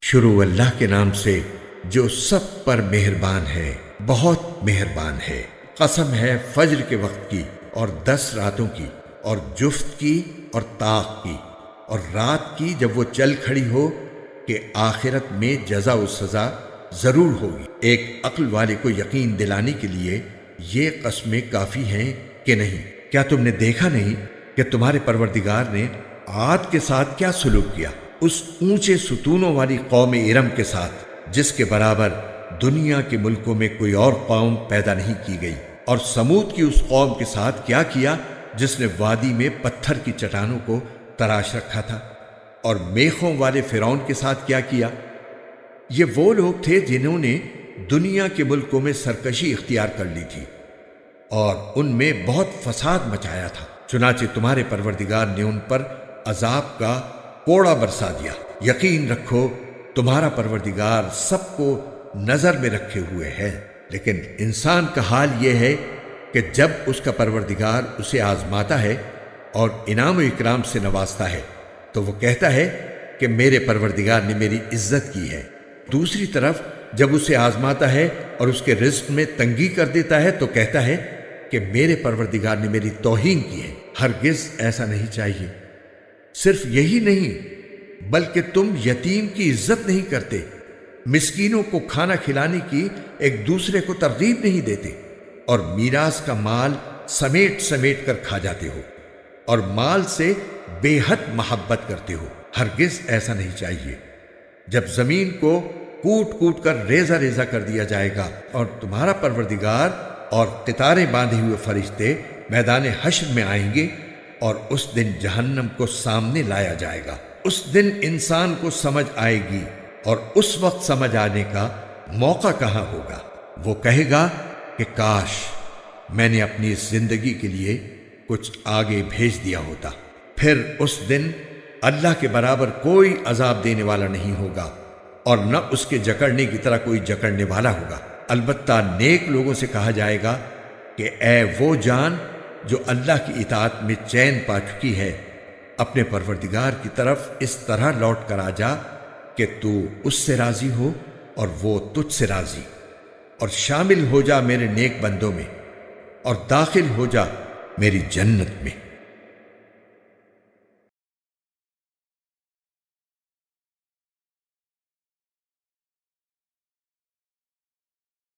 شروع اللہ کے نام سے جو سب پر مہربان ہے، بہت مہربان ہے۔ قسم ہے فجر کے وقت کی اور 10 راتوں کی اور جفت کی اور طاق کی اور رات کی جب وہ چل کھڑی ہو کہ آخرت میں جزا و سزا ضرور ہوگی۔ ایک عقل والے کو یقین دلانے کے لیے یہ قسمیں کافی ہیں کہ نہیں؟ کیا تم نے دیکھا نہیں کہ تمہارے پروردگار نے عاد کے ساتھ کیا سلوک کیا؟ اس اونچے ستونوں والی قوم ارم کے ساتھ جس کے برابر دنیا کے ملکوں میں کوئی اور قوم پیدا نہیں کی گئی، اور سمود کی اس قوم کے ساتھ کیا کیا جس نے وادی میں پتھر کی چٹانوں کو تراش رکھا تھا، اور میخوں والے فرعون کے ساتھ کیا کیا۔ یہ وہ لوگ تھے جنہوں نے دنیا کے ملکوں میں سرکشی اختیار کر لی تھی اور ان میں بہت فساد مچایا تھا، چنانچہ تمہارے پروردگار نے ان پر عذاب کا کوڑا برسا دیا۔ یقین رکھو تمہارا پروردگار سب کو نظر میں رکھے ہوئے ہے، لیکن انسان کا حال یہ ہے کہ جب اس کا پروردگار اسے آزماتا ہے اور انعام و اکرام سے نوازتا ہے تو وہ کہتا ہے کہ میرے پروردگار نے میری عزت کی ہے۔ دوسری طرف جب اسے آزماتا ہے اور اس کے رزق میں تنگی کر دیتا ہے تو کہتا ہے کہ میرے پروردگار نے میری توہین کی ہے۔ ہرگز ایسا نہیں چاہیے۔ صرف یہی نہیں بلکہ تم یتیم کی عزت نہیں کرتے، مسکینوں کو کھانا کھلانے کی ایک دوسرے کو ترغیب نہیں دیتے، اور میراث کا مال سمیٹ سمیٹ کر کھا جاتے ہو، اور مال سے بے حد محبت کرتے ہو۔ ہرگز ایسا نہیں چاہیے۔ جب زمین کو کوٹ کوٹ کر ریزہ ریزہ کر دیا جائے گا اور تمہارا پروردگار اور قطاریں باندھے ہوئے فرشتے میدان حشر میں آئیں گے، اور اس دن جہنم کو سامنے لایا جائے گا۔ اس دن انسان کو سمجھ آئے گی، اور اس وقت سمجھ آنے کا موقع کہاں ہوگا؟ وہ کہے گا کہ کاش میں نے اپنی اس زندگی کے لیے کچھ آگے بھیج دیا ہوتا۔ پھر اس دن اللہ کے برابر کوئی عذاب دینے والا نہیں ہوگا، اور نہ اس کے جکڑنے کی طرح کوئی جکڑنے والا ہوگا۔ البتہ نیک لوگوں سے کہا جائے گا کہ اے وہ جان جو اللہ کی اطاعت میں چین پا چکی ہے، اپنے پروردگار کی طرف اس طرح لوٹ کر آ جا کہ تو اس سے راضی ہو اور وہ تجھ سے راضی، اور شامل ہو جا میرے نیک بندوں میں، اور داخل ہو جا میری جنت میں۔